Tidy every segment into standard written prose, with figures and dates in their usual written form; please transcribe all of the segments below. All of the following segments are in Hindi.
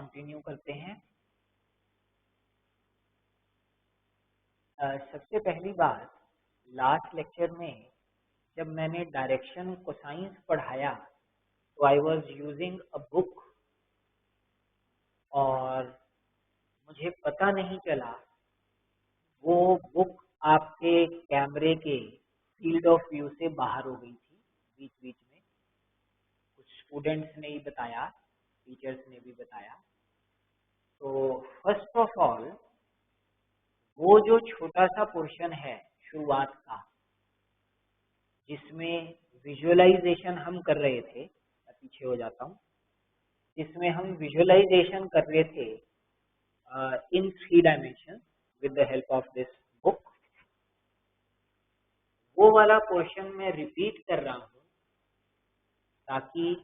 कंटिन्यू करते हैं। सबसे पहली बात, लास्ट लेक्चर में जब मैंने डायरेक्शन कोसाइंस पढ़ाया तो I was using a book और मुझे पता नहीं चला वो बुक आपके कैमरे के फील्ड ऑफ व्यू से बाहर हो गई थी बीच बीच में। कुछ स्टूडेंट्स ने ही बताया, टीचर्स ने भी बताया। तो फर्स्ट ऑफ ऑल वो जो छोटा सा पोर्शन है शुरुआत का जिसमें विजुअलाइजेशन हम कर रहे थे, मैं पीछे हो जाता हूँ, जिसमें हम विजुअलाइजेशन कर रहे थे इन 3 dimension with the help of this book, वो वाला पोर्शन मैं रिपीट कर रहा हूँ ताकि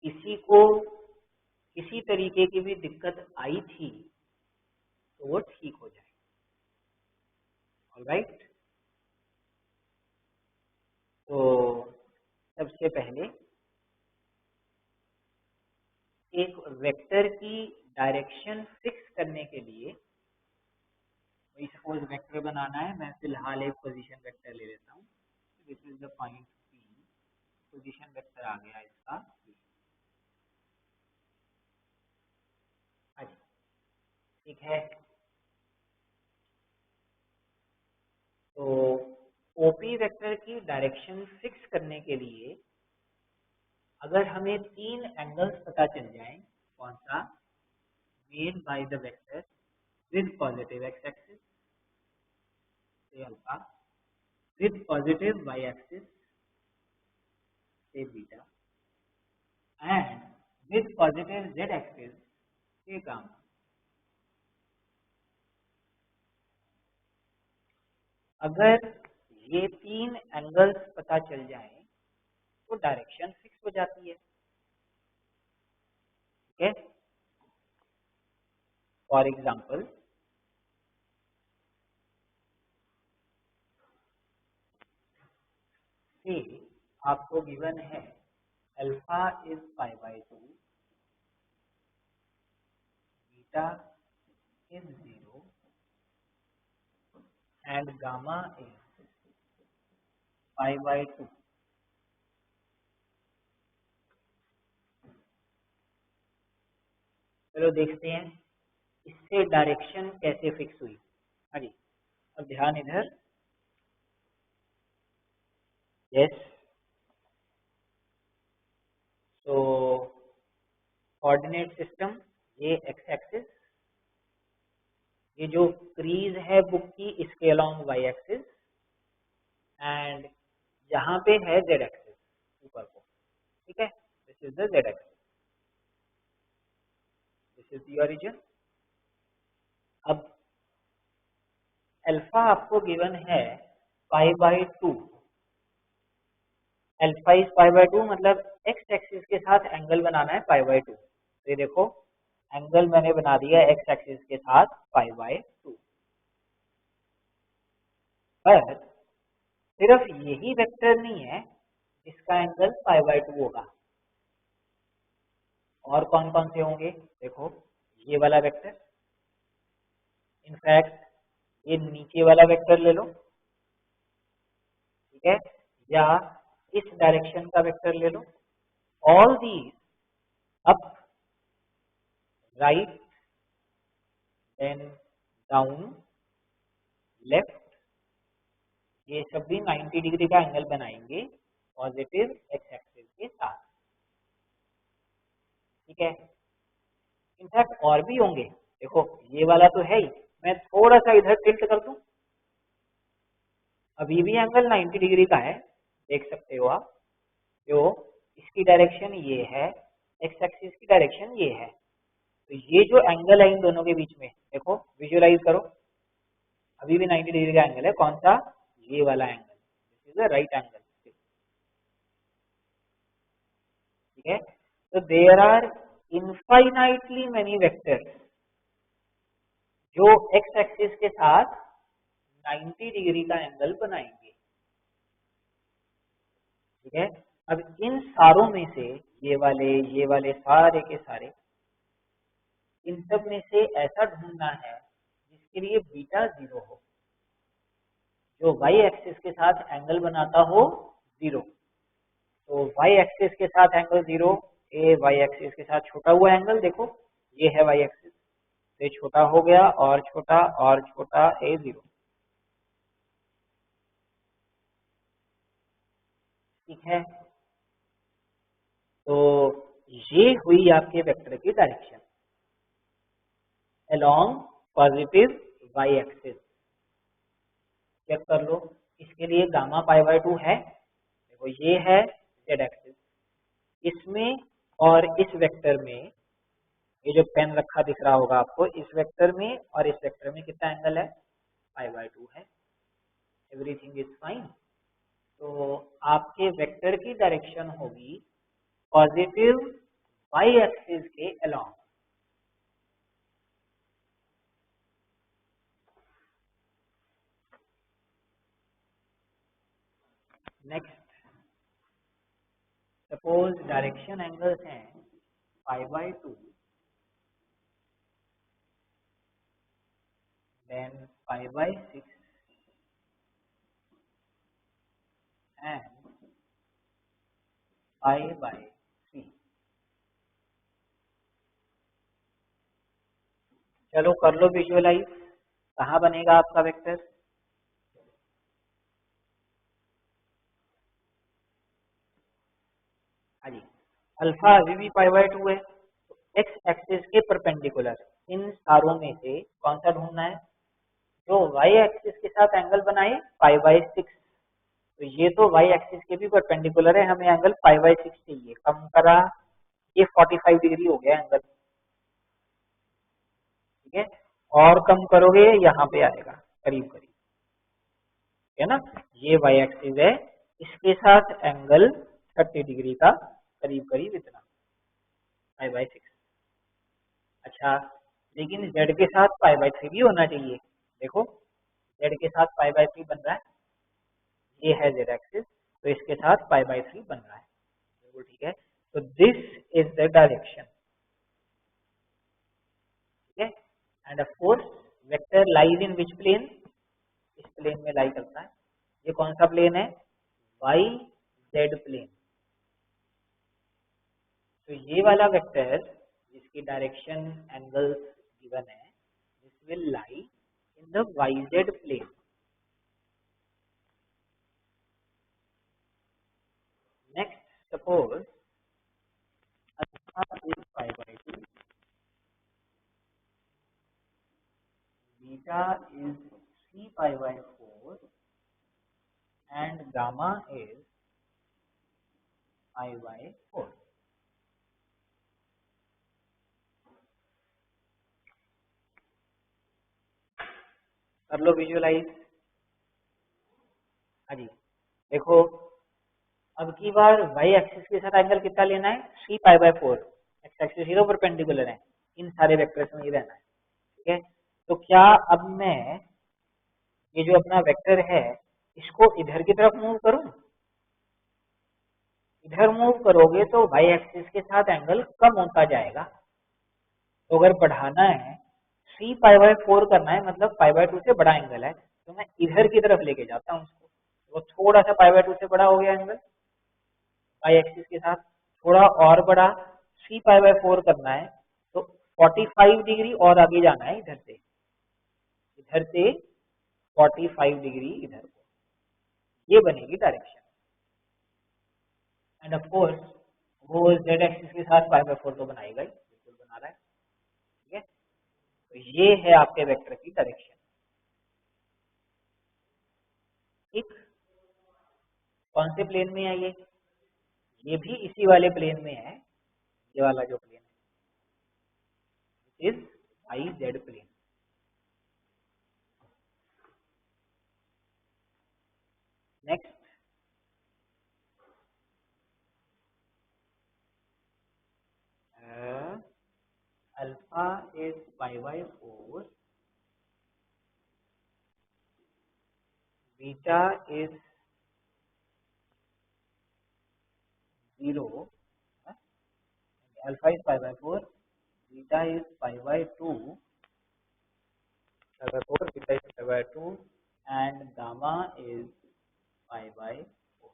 किसी को किसी तरीके की भी दिक्कत आई थी तो वो ठीक हो जाए। ऑलराइट, तो सबसे पहले एक वेक्टर की डायरेक्शन फिक्स करने के लिए, वही सपोज वेक्टर बनाना है, मैं फिलहाल एक पोजीशन वेक्टर ले लेता हूँ। This is the point P, position vector आ गया इसका P। अच्छा, ठीक है। तो OP वेक्टर की डायरेक्शन फिक्स करने के लिए अगर हमें 3 एंगल्स पता चल जाएं, कौन सा, made by the vector with positive X axis से alpha, with positive Y axis से beta and with positive Z axis से गामा। अगर ये 3 एंगल्स पता चल जाए तो डायरेक्शन फिक्स हो जाती है। ठीक है, फॉर एग्जाम्पल से आपको गिवन है alpha is π/2, beta is 0 and gamma is π/2। चलो देखते हैं इससे डायरेक्शन कैसे फिक्स हुई। हाँ जी, अब ध्यान इधर। यस, तो कोऑर्डिनेट सिस्टम, ये एक्स एक्सिस, ये जो क्रीज है बुक की इसके अलोंग वाई एक्सिस एंड यहाँ पे है जेड एक्सिस ऊपर को। ठीक है, this is the Z axis, this is the origin. अब अल्फा आपको गिवन है π/2, अल्फा इज π/2 मतलब एक्स एक्सिस के साथ एंगल बनाना है π/2। तो ये देखो एंगल मैंने बना दिया एक्स एक्सिस के साथ π/2। पर सिर्फ यही वेक्टर नहीं है जिसका एंगल π/2 होगा, और कौन कौन से होंगे देखो। ये वाला वेक्टर, इनफैक्ट ये नीचे वाला वेक्टर ले लो, ठीक है, या इस डायरेक्शन का वेक्टर ले लो। All these up, right, then down, left, ये सब भी 90 डिग्री का एंगल बनाएंगे पॉजिटिव एक्स एक्सिस के साथ। ठीक है, इनफैक्ट और भी होंगे, देखो ये वाला तो है ही, मैं थोड़ा सा इधर टिल्ट कर दूं, अभी भी एंगल 90 डिग्री का है, देख सकते हो आप। जो इसकी डायरेक्शन ये है, एक्स एक्सिस की डायरेक्शन ये है, तो ये जो एंगल है इन दोनों के बीच में, देखो विजुअलाइज करो, अभी भी 90 डिग्री का एंगल है। कौन सा, ये वाला angle, this is the right angle. ठीक है, तो there are infinitely many vectors जो एक्स एक्सिस के साथ 90 डिग्री का एंगल बनाएंगे। ठीक है, अब इन सारों में से ये वाले सारे के सारे इन सब में से ऐसा ढूंढना है जिसके लिए बीटा 0 हो, जो वाई एक्सिस के साथ एंगल बनाता हो 0। तो वाई एक्सिस के साथ एंगल 0, ए वाई एक्सिस के साथ छोटा हुआ एंगल, देखो ये है वाई एक्सिस, तो ये छोटा हो गया और छोटा ए 0। ठीक है, तो ये हुई आपके वेक्टर की direction along positive Y axis. Check कर लो, इसके लिए गामा पाई बाय 2 है, देखो ये है जेड एक्सिस, इसमें और इस वेक्टर में, ये जो पेन रखा दिख रहा होगा आपको, इस वेक्टर में और इस वेक्टर में कितना एंगल है, पाई बाय 2 है। Everything is fine. तो आपके वेक्टर की डायरेक्शन होगी पॉजिटिव वाई एक्सिस के along. Next, suppose direction angles हैं pi by 2, then pi by 6 and pi by 3। चलो कर लो विजुअलाइज, कहाँ बनेगा आपका वेक्टर। हाँ जी, अल्फा अभी भी पाई बाय 2 है, तो एक्स एक्सिस के परपेंडिकुलर इन सारों में से कौन सा ढूंढना है, जो वाई एक्सिस के साथ एंगल बनाए पाई बाय 6। तो ये तो वाई एक्सिस के भी परपेंडिकुलर है, हमें एंगल पाई बाय 6 चाहिए, कम करा ये 45 डिग्री हो गया एंगल। ठीक है, और कम करोगे यहाँ पे आएगा करीब करीब, है ना, ये वाई एक्सिस है, इसके साथ एंगल 30 डिग्री का करीब करीब इतना, पाई बाय 6। अच्छा, लेकिन जेड के साथ पाई बाय 3 भी होना चाहिए, देखो जेड के साथ पाई बाय 3 बन रहा है, ये है जेड एक्सिस, तो इसके साथ पाई बाय 3 बन रहा है, बिल्कुल ठीक है। तो दिस इज द डायरेक्शन। ठीक है, and of course vector lies in which plane, इस प्लेन में लाई करता है। ये कौन सा प्लेन है, वाई जेड प्लेन। तो ये वाला वेक्टर जिसकी डायरेक्शन एंगल्स गिवन है, this will lie in the Y Z plane. Next, suppose alpha is pi by 2, beta is 3 pi by 4 and gamma is pi by 4। कर लो विजुअलाइज। हाँ जी, देखो अब की बार वाई एक्सिस के साथ एंगल कितना लेना है, 3 pi by 4, x axis 0 perpendicular है, इन सारे वेक्टर्स में ही रहना है। ठीक है, तो क्या अब मैं ये जो अपना वेक्टर है इसको इधर की तरफ मूव करूं, इधर मूव करोगे तो वाई एक्सिस के साथ एंगल कम होता जाएगा। तो अगर बढ़ाना है, 3 पाई बाय 4 करना है, मतलब पाई बाय 2 से बड़ा एंगल है, तो मैं इधर की तरफ लेके जाता हूँ उसको, वो थोड़ा सा पाई बाय 2 से बड़ा हो गया एंगल, वाई एक्सिस के साथ थोड़ा और बड़ा 3 पाई बाय 4 करना है, तो 45 डिग्री और आगे जाना है, इधर से 45 डिग्री इधर को, ये बनेगी डायरेक्शन। एंड ऑफ कोर्स वो जेड एक्सिस के साथ पाई बाय 4 तो बनाएगा ही, बिल्कुल बना रहा है। ठीक है, तो ये है आपके वेक्टर की डायरेक्शन। ठीक, कौन से प्लेन में है ये भी इसी वाले प्लेन में है, ये वाला जो प्लेन है is I Z plane. Next, alpha is pi by 4, beta is 0, alpha is pi by 4, beta is pi by 2, अगर 4 beta is pi by 2 and gamma is pi by 4।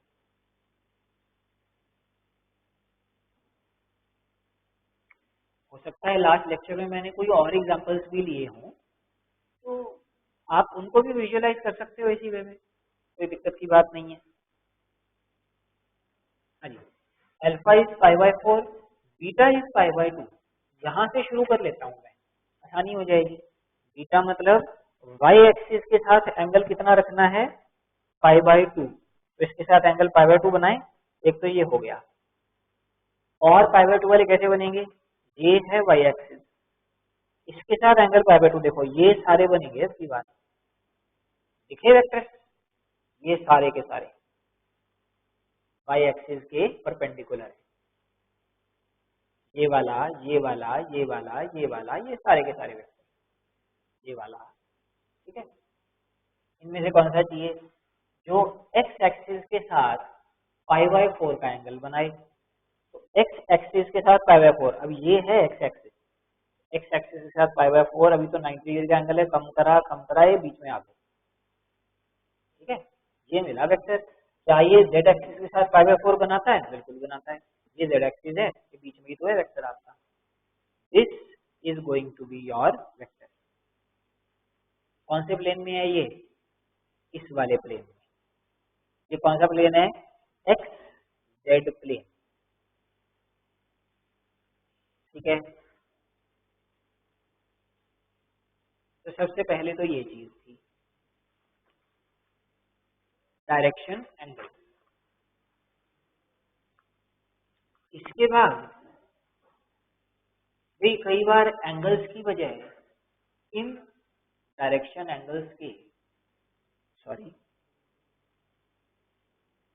हो सकता है लास्ट लेक्चर में मैंने कोई और एग्जांपल्स भी लिए हों, तो आप उनको भी विजुअलाइज कर सकते हो इसी वे में, कोई दिक्कत की बात नहीं है। हाँ जी, alpha is pi by 4, beta is pi by 2। यहाँ से शुरू कर लेता हूँ मैं, आसानी हो जाएगी। बीटा मतलब y एक्सिस के साथ एंगल कितना रखना है, पाई बाय 2, तो इसके साथ एंगल पाई बाय 2 बनाए, एक तो ये हो गया। और पाई बाय 2 वाले कैसे बनेंगे, ये है y एक्सिस, इसके साथ एंगल पाई बाय 2, देखो ये सारे बनेंगे, इसकी बात दिखे वेक्टर, ये सारे के सारे y एक्सिस के परपेंडिकुलर है, ये वाला ये वाला ये वाला ये वाला, ये सारे के सारे वेक्टर, ये वाला, ठीक है। इनमें से कौन सा चाहिए, जो x एक्सिस के साथ पाई बाय 4 का एंगल बनाए, तो x एक्सिस के साथ पाई बाय 4, अब ये है x एक्सिस, x एक्सिस के साथ पाई बाय 4, अभी तो 90 डिग्री का एंगल है, कम करा ये बीच में आ गया, ठीक है। ये मिला वेक्टर। क्या ये z एक्सिस के साथ पाई बाय 4 बनाता है, बिल्कुल बनाता है, ये z एक्सिस है, ये बीच में ही तो है वेक्टर आपका। This is going to be your vector. कौन से प्लेन में है ये, इस वाले प्लेन में। ये कौन सा प्लेन है, एक्स जेड प्लेन, ठीक है। तो सबसे पहले तो ये चीज थी डायरेक्शन एंगल। इसके बाद भी कई बार एंगल्स की बजाय इन डायरेक्शन एंगल्स के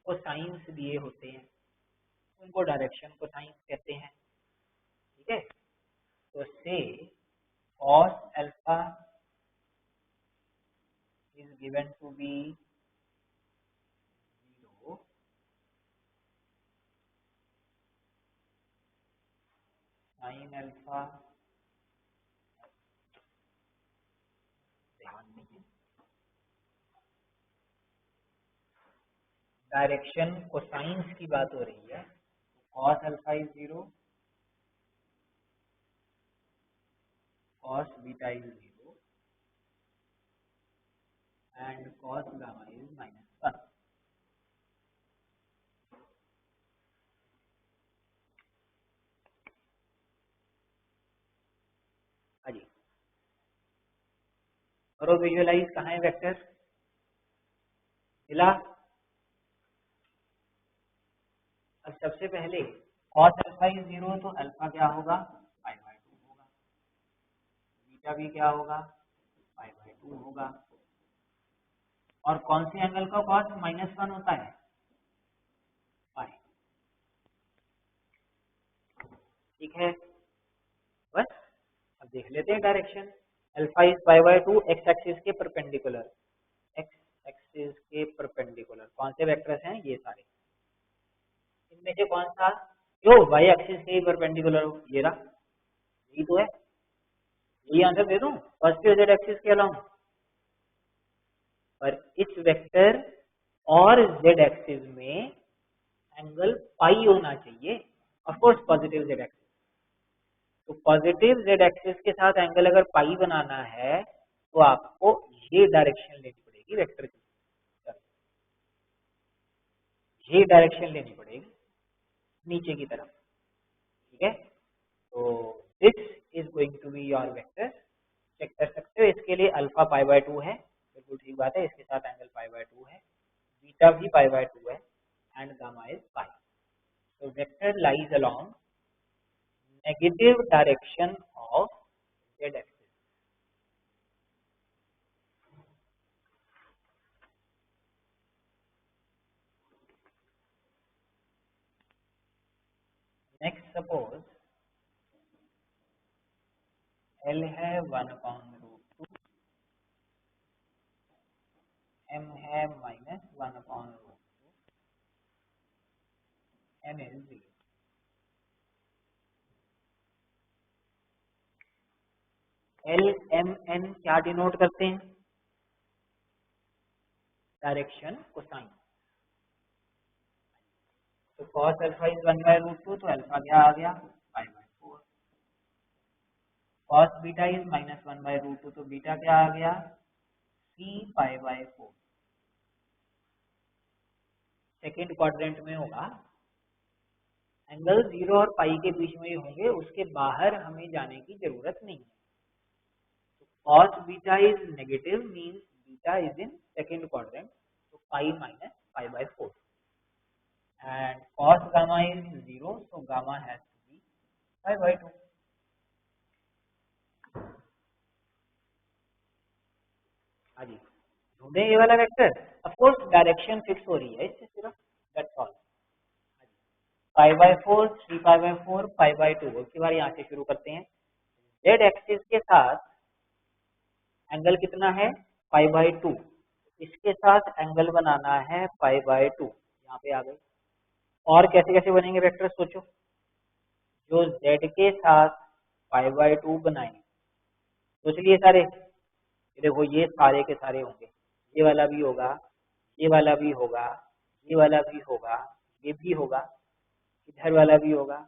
कोसाइंस दिए होते हैं, उनको डायरेक्शन कोसाइंस कहते हैं, ठीक है। तो से cos alpha is given to be 0, sin alpha, ध्यान दीजिए डायरेक्शन कोसाइंस की बात हो रही है, cos alpha is 0, cos beta is 0 and cos gamma is -1। हाँ जी, करो विजुअलाइज, कहाँ है वेक्टर, मिला। अब सबसे पहले cos अल्फा इज 0, तो अल्फा क्या होगा, पाई बाय 2 होगा, बीटा भी क्या होगा, पाई बाय 2 होगा। और कौन से एंगल का cos -1 होता है, पाई, ठीक है। बस अब देख लेते हैं direction. Alpha is pi by 2, x axis के परपेंडिकुलर, एक्स एक्सिस के परपेंडिकुलर कौन से वेक्टर्स हैं, ये सारे। इनमें से कौन सा जो वाई एक्सिस के परपेंडिकुलर हो, ये रहा, यही तो है। यही आंसर दे दूं, पॉजिटिव जेड एक्सिस के अलाउंग, पर इस वेक्टर और जेड एक्सिस में एंगल पाई होना चाहिए, of course positive Z axis. तो पॉजिटिव जेड एक्सिस के साथ एंगल अगर पाई बनाना है, तो आपको ये डायरेक्शन लेनी पड़ेगी वेक्टर की, ये डायरेक्शन लेनी पड़ेगी नीचे की तरफ, ठीक है। तो this is going to be your vector. Check कर सकते हो, इसके लिए अल्फा पाई बाय 2 है, बिल्कुल ठीक बात है, इसके साथ एंगल पाई बाय 2 है, बीटा भी पाई बाय 2 है एंड गामा इज पाई। तो vector lies along negative direction of Z axis. Next suppose L है 1/√2, M है -1/√2, N is 0। L M N क्या डिनोट करते हैं? Direction cosine. तो cos अल्फा इज 1/√2, तो अल्फा क्या आ गया? π/4। cos बीटा इज -1/√2, तो बीटा क्या आ गया? 3π/4। सेकेंड क्वाड्रेंट में होगा, एंगल 0 और पाई के बीच में ही होंगे, उसके बाहर हमें जाने की जरूरत नहीं है। cos beta is negative means beta is in second quadrant, तो pi minus π/4 and cos gamma is 0, so gamma has to be π/2। हाँ जी, ढूंढे ये वाला vector. Of course direction fix हो रही है इससे सिर्फ, दैट्स ऑल। π/4, 3π/4, π/2। उसके बाद यहाँ से शुरू करते हैं। जेड एक्सिस के साथ एंगल कितना है? π/2। इसके साथ एंगल बनाना है π/2। यहाँ पे आ गए। और कैसे कैसे बनेंगे वेक्टर सोचो। जो जेड के साथ π/2 बनाए, सोच लिए सारे। देखो ये सारे के सारे होंगे, ये वाला भी होगा, ये वाला भी होगा, ये वाला भी होगा, ये भी होगा, इधर वाला भी होगा,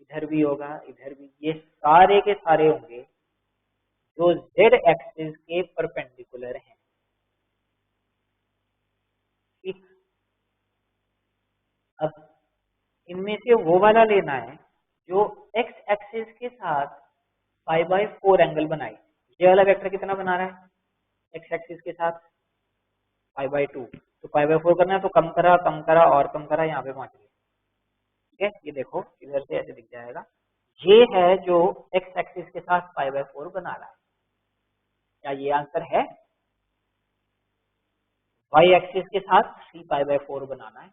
इधर भी होगा, इधर भी, ये सारे के सारे होंगे जो जेड एक्सिस के परपेंडिकुलर हैं। ठीक, अब इनमें से वो वाला लेना है जो एक्स एक्सिस के साथ π/4 एंगल बनाए। ये वाला वेक्टर कितना बना रहा है? एक्स एक्सिस के साथ π/2, तो π/4 करना है, तो कम करा और कम करा, यहाँ पे पहुंच गए। ठीक है, ये देखो इधर से ऐसे दिख जाएगा। ये है जो एक्स एक्सिस के साथ π/4 बना रहा है। क्या ये आंसर है? वाई एक्सिस के साथ 3π/4 बनाना है।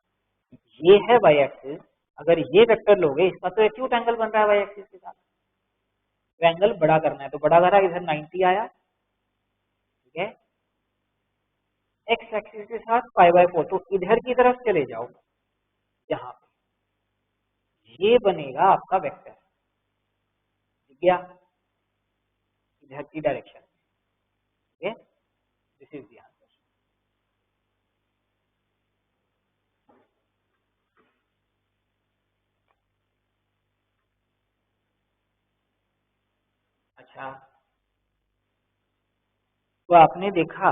ये है वाई एक्सिस। अगर ये वेक्टर लोगे, इसका तो एक्यूट एंगल बन रहा है वाई एक्सिस के साथ, तो एंगल बड़ा करना है, तो बड़ा करा, इधर 90 आया। ठीक है, एक्स एक्सिस के साथ π/4, तो इधर की तरफ चले जाओ, यहाँ पे ये बनेगा आपका वेक्टर। ठीक है, इधर की डायरेक्शन। ठीक है, दिस इज द आंसर। अच्छा, तो आपने देखा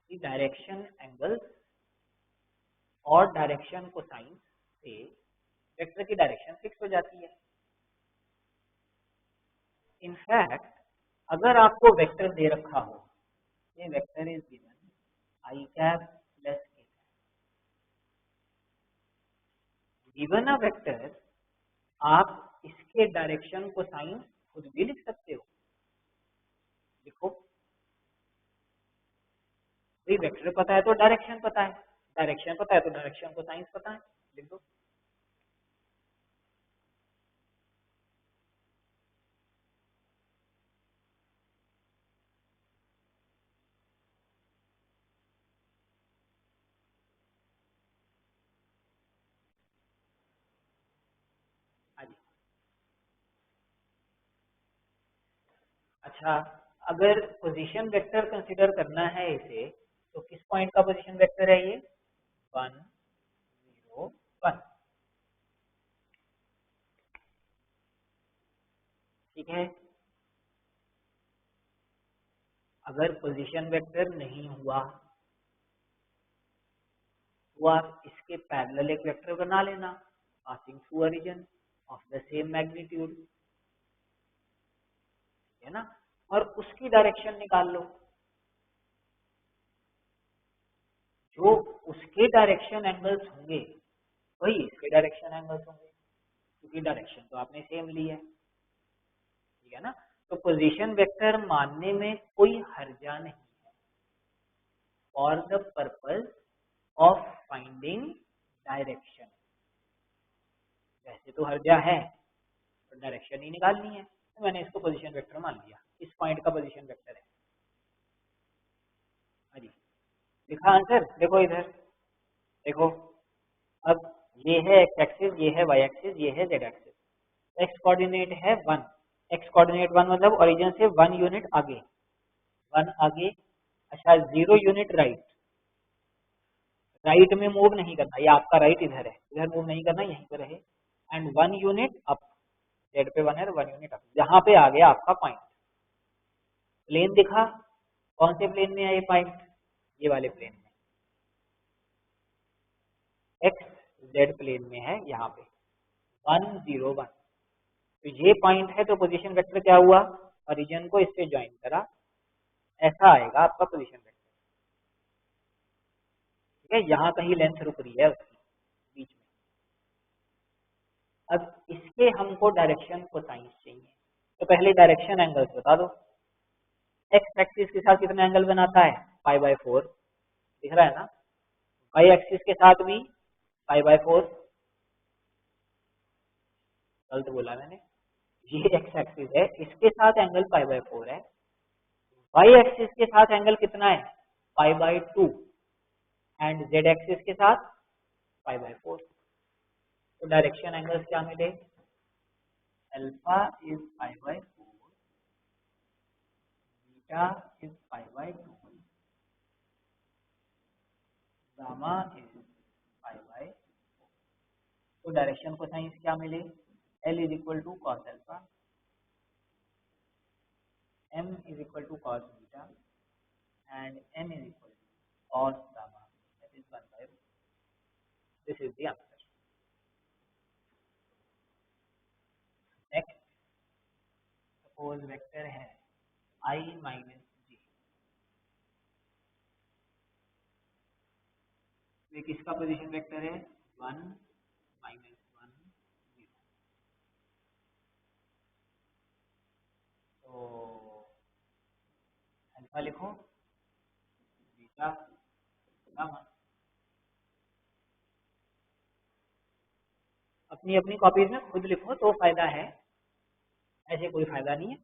कि डायरेक्शन एंगल और डायरेक्शन कोसाइन से वेक्टर की डायरेक्शन फिक्स हो जाती है। इनफैक्ट अगर आपको वेक्टर दे रखा हो, ये vector is given I cap plus के कैप, गिवन अ वेक्टर, आप इसके डायरेक्शन कोसाइन खुद भी लिख सकते हो। देखो, भाई वेक्टर पता है तो डायरेक्शन पता है, डायरेक्शन पता है तो डायरेक्शन कोसाइन पता है, लिख दो। अच्छा, अगर पोजीशन वेक्टर कंसीडर करना है इसे, तो किस पॉइंट का पोजीशन वेक्टर है ये? 1 0 1। ठीक है, अगर पोजीशन वेक्टर नहीं हुआ तो आप इसके पैरेलल एक वेक्टर बना लेना, passing through origin of the same magnitude, है ना, और उसकी डायरेक्शन निकाल लो। जो उसके डायरेक्शन एंगल्स होंगे वही इसके डायरेक्शन एंगल्स होंगे, क्योंकि डायरेक्शन तो आपने सेम ली है। ठीक है ना, तो पोजीशन वेक्टर मानने में कोई हर्जा नहीं है for the purpose of finding direction. वैसे तो हर्जा है, तो डायरेक्शन ही निकालनी है, तो मैंने इसको पोजीशन वेक्टर मान लिया, इस पॉइंट का पोजीशन वेक्टर है। हाँ जी, लिखा आंसर, देखो इधर देखो। अब ये है एक्स एक्सिस, ये है वाई एक्सिस, ये है जेड एक्सिस। एक्स कोऑर्डिनेट है 1, एक्स कोऑर्डिनेट 1 मतलब ओरिजिन से 1 यूनिट आगे, 1 आगे। अच्छा 0 यूनिट राइट, राइट में मूव नहीं करना, ये आपका राइट इधर है, इधर मूव नहीं करना, यहीं पे रहे। एंड 1 यूनिट अप, जेड पे 1 है तो 1 यूनिट अप, जहाँ पे आ गया आपका पॉइंट। प्लेन दिखा, कौन से प्लेन में है ये पॉइंट, ये वाले प्लेन में, एक्स जेड प्लेन में है यहाँ पे 1 0 1। तो ये पॉइंट है, तो पोजीशन वेक्टर क्या हुआ, ओरिजिन को इससे ज्वाइन करा, ऐसा आएगा आपका पोजीशन वेक्टर। ठीक है, यहाँ कहीं लेंथ रुक रही है उसकी बीच में। अब इसके हमको डायरेक्शन कोसाइंस चाहिए, तो पहले डायरेक्शन एंगल्स बता दो। एक्स एक्सिस के साथ कितना एंगल बनाता है, π/4, दिख रहा है ना। वाई एक्सिस के साथ भी π/4, गलत बोला मैंने, ये एक्स एक्सिस है, इसके साथ एंगल π/4 है। वाई एक्सिस के साथ एंगल कितना है, π/2, एंड जेड एक्सिस के साथ π/4। तो डायरेक्शन एंगल्स क्या मिले, alpha is π/4, beta is π/2, gamma is π/4। तो डायरेक्शन कोसाइंस क्या मिले, L is equal to cos alpha, M is equal to cos beta, and N is equal to cos gamma, that is 1/2। This is the answer. Next, suppose vector है I माइनस J, ये किसका पोजीशन वेक्टर है, 1 -1 0। तो अल्फा लिखो, बीटा, गामा। अपनी अपनी कॉपीज में खुद लिखो तो फायदा है, ऐसे कोई फायदा नहीं है।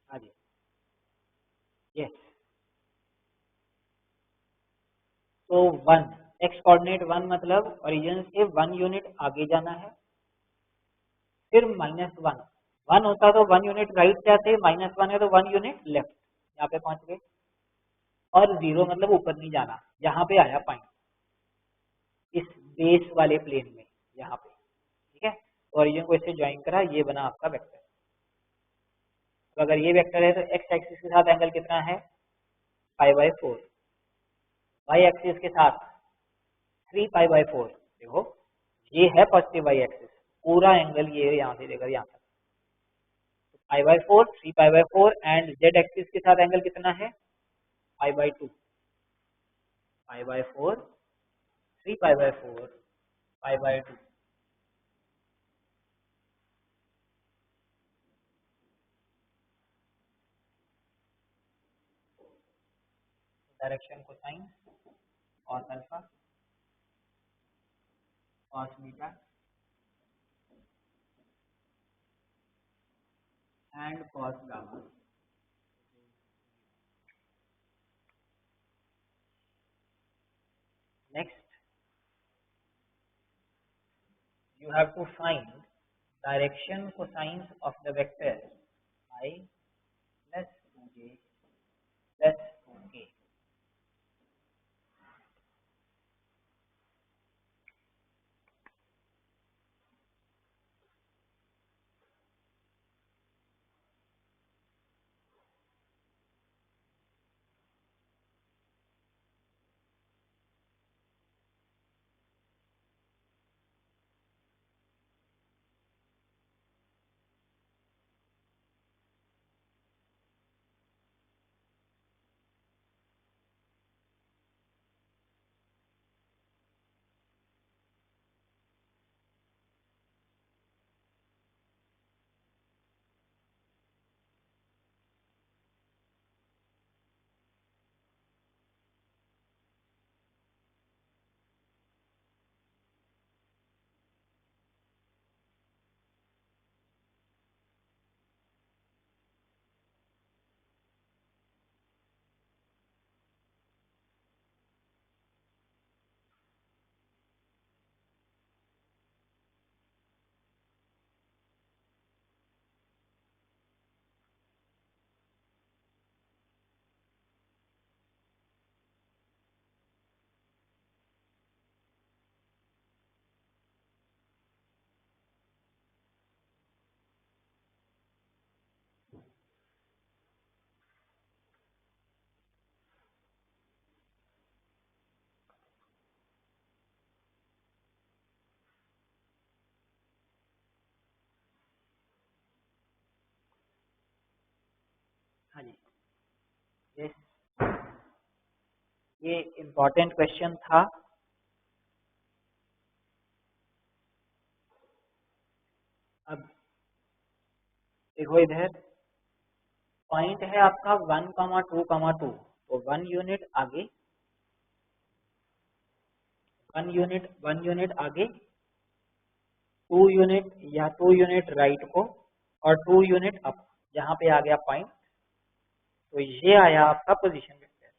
हाँ जी, यस। तो 1, एक्स कोऑर्डिनेट 1 मतलब ओरिजिन से 1 यूनिट आगे जाना है, फिर -1, 1 होता तो 1 यूनिट राइट जाते, -1 है तो 1 यूनिट लेफ्ट, यहाँ पे पहुंच गए। और 0 मतलब ऊपर नहीं जाना, यहाँ पे आया पॉइंट, इस बेस वाले प्लेन में, यहाँ पे। ठीक है, तो ओरिजिन को इससे ज्वाइन करा, ये बना आपका वेक्टर। तो अगर ये वेक्टर है तो एक्स एक्सिस के साथ एंगल कितना है, π/4, वाई एक्सिस के साथ 3π/4। देखो ये है पॉजिटिव वाई एक्सिस, पूरा एंगल ये यहाँ से लेकर यहाँ तक, π/4, 3π/4, एंड जेड एक्सिस के साथ एंगल कितना है, π/2, π/4, 3π/4, π/2। Direction cosine, cos alpha, cos beta, and cos gamma. Next, you have to find direction cosines of the vector I plus 2j plus 2k. हाँ जी, यस, ये इम्पोर्टेंट क्वेश्चन था। अब देखो इधर पॉइंट है आपका 1,2,2, तो 1 यूनिट आगे, 2 यूनिट या 2 यूनिट राइट को और 2 यूनिट अप, यहाँ पे आ गया पॉइंट, तो ये आया आपका पोजीशन वेक्टर।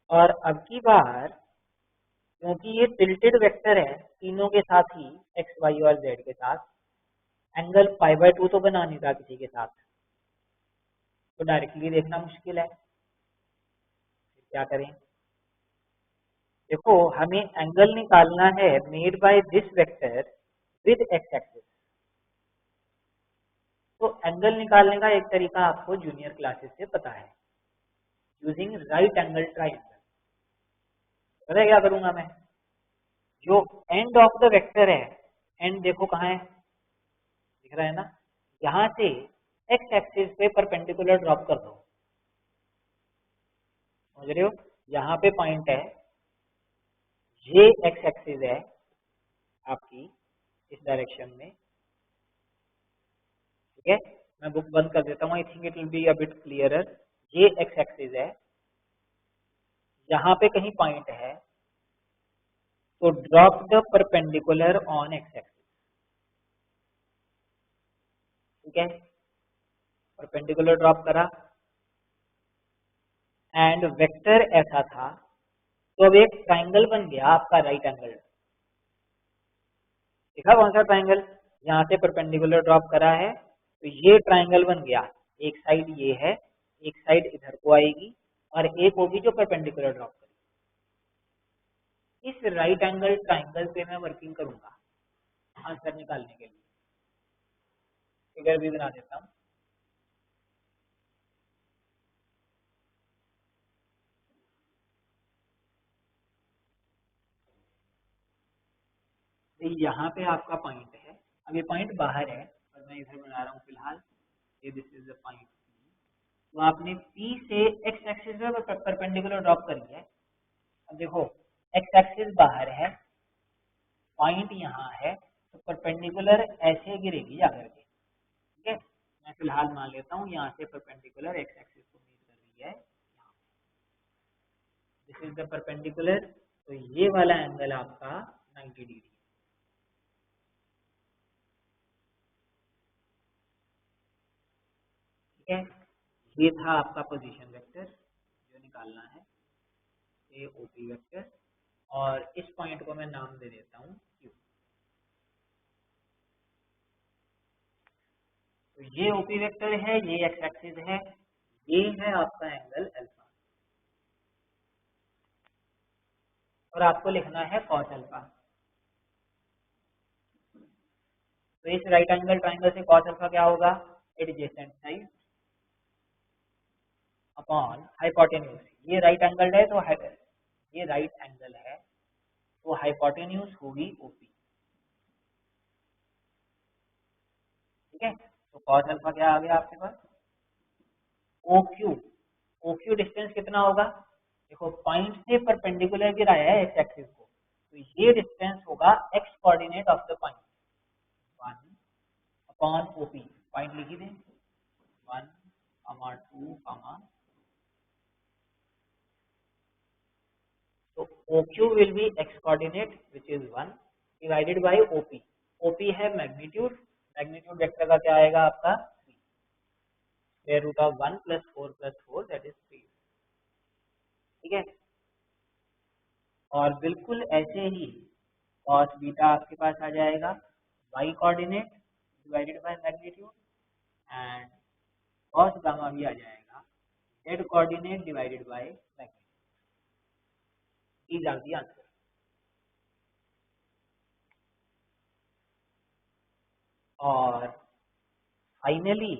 और अब की बार क्योंकि ये टिल्टेड वेक्टर है तीनों के साथ ही, एक्स वाई और जेड के साथ, एंगल π/2 तो बना नहीं था किसी के साथ, तो डायरेक्टली देखना मुश्किल है, क्या करें। देखो हमें एंगल निकालना है made by this vector with x axis. तो एंगल निकालने का एक तरीका आपको जूनियर क्लासेस से पता है, यूजिंग राइट एंगल ट्रायंगल। पता है क्या करूंगा मैं, जो एंड ऑफ द वेक्टर है, एंड देखो कहाँ है, दिख रहा है ना, यहाँ से एक्स एक्सिस पे परपेंडिकुलर ड्रॉप कर दो, समझ रहे हो, यहाँ पे पॉइंट है, ये एक्स एक्सिस है आपकी इस डायरेक्शन में, ठीक है। मैं बुक बंद कर देता हूँ, I think it will be a bit clearer. ये एक्स एक्सिस है, यहाँ पे कहीं पॉइंट है, तो drop the perpendicular on x axis, ठीक है, परपेंडिकुलर ड्रॉप करा एंड वेक्टर ऐसा था, तो अब एक ट्राइंगल बन गया आपका राइट एंगल। देखा कौन सा ट्राइंगल, यहाँ से परपेंडिकुलर ड्रॉप करा है, तो ये ट्राइंगल बन गया, एक साइड ये है, एक साइड इधर को आएगी और एक होगी जो परपेंडिकुलर ड्रॉप करेगी। इस राइट एंगल ट्राइंगल पे मैं वर्किंग करूंगा आंसर निकालने के लिए, फिगर भी बना देता हूँ। तो यहाँ पे आपका पॉइंट है, अब ये पॉइंट बाहर है और मैं इधर बना रहा हूँ फिलहाल, ये दिस इज द पॉइंट। तो आपने P से x एक्सिस पे परपेंडिकुलर ड्रॉप करी है। अब देखो x एक्सिस बाहर है, पॉइंट यहाँ है, तो परपेंडिकुलर ऐसे गिरेगी जाकर के, ठीक है। मैं फिलहाल मान लेता हूँ यहाँ से परपेंडिकुलर x एक्सिस को मीट कर रही है, दिस इज द परपेंडिकुलर, तो ये वाला एंगल आपका 90 डिग्री, ठीक है। ये था आपका पोजीशन वेक्टर जो निकालना है, ये ओपी वेक्टर, और इस पॉइंट को मैं नाम दे देता हूँ Q। तो ये ओपी वेक्टर है, ये एक्स एक्सिस है, ये है आपका एंगल अल्फा, और आपको लिखना है कॉस अल्फा। तो इस राइट एंगल ट्राइंगल से कॉस अल्फा क्या होगा, एडजेसेंट साइड अपॉन हाइपोटेन्यूज। ये राइट एंगल है, तो ये राइट एंगल है, तो हाइपोटेन्यूज होगी ओपी, ठीक है। तो कॉस अल्फा क्या आ गया आपके पास, OQ। OQ डिस्टेंस कितना होगा, देखो पॉइंट से परपेंडिकुलर गिराया है एक्स एक्सिस को, तो ये डिस्टेंस होगा x coordinate of the point, 1 upon OP, point लिखी दें 1, 2, तो OQ will be x coordinate which is 1 divided by OP। OP है मैग्नीट्यूड, मैग्नीट्यूड वेक्टर का क्या आएगा आपका 3, square root of 1 plus 4 plus 4 that is 3, ठीक है। और बिल्कुल ऐसे ही cos बीटा आपके पास आ जाएगा y coordinate divided by magnitude, and cos gamma भी आ जाएगा z coordinate divided by magnitude. These are the answers। और फाइनली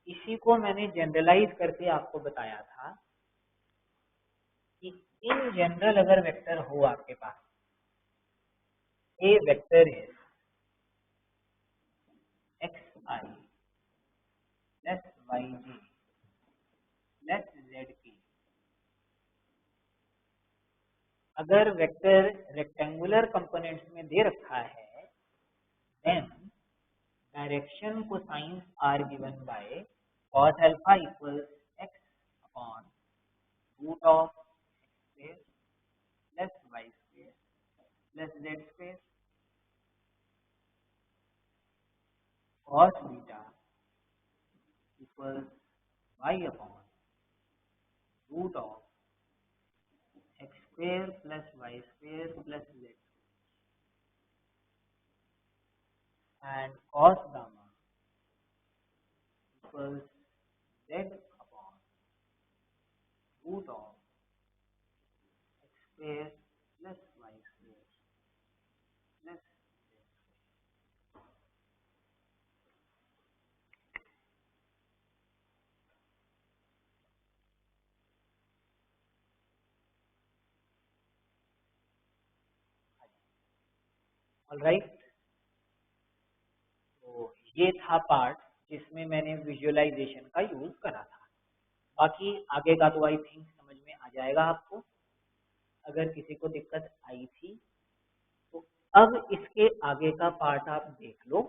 इसी को मैंने जनरलाइज करके आपको बताया था कि इन जनरल अगर वेक्टर हो आपके पास, ए वेक्टर इज xi अगर वेक्टर रेक्टेंगुलर कंपोनेंट्स में दे रखा है, then direction cosines are given by cos alpha equals x upon root of x square plus y square plus z square. Cos beta equals y upon root of x square plus y square plus z square. And cos gamma equals z upon root of x square plus y square plus z square. All right. तो ये था पार्ट जिसमें मैंने विजुअलाइजेशन का यूज करा था। बाकी आगे का तो आई थिंक समझ में आ जाएगा आपको। अगर किसी को दिक्कत आई थी तो अब इसके आगे का पार्ट आप देख लो,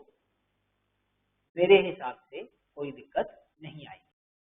मेरे हिसाब से कोई दिक्कत नहीं आई।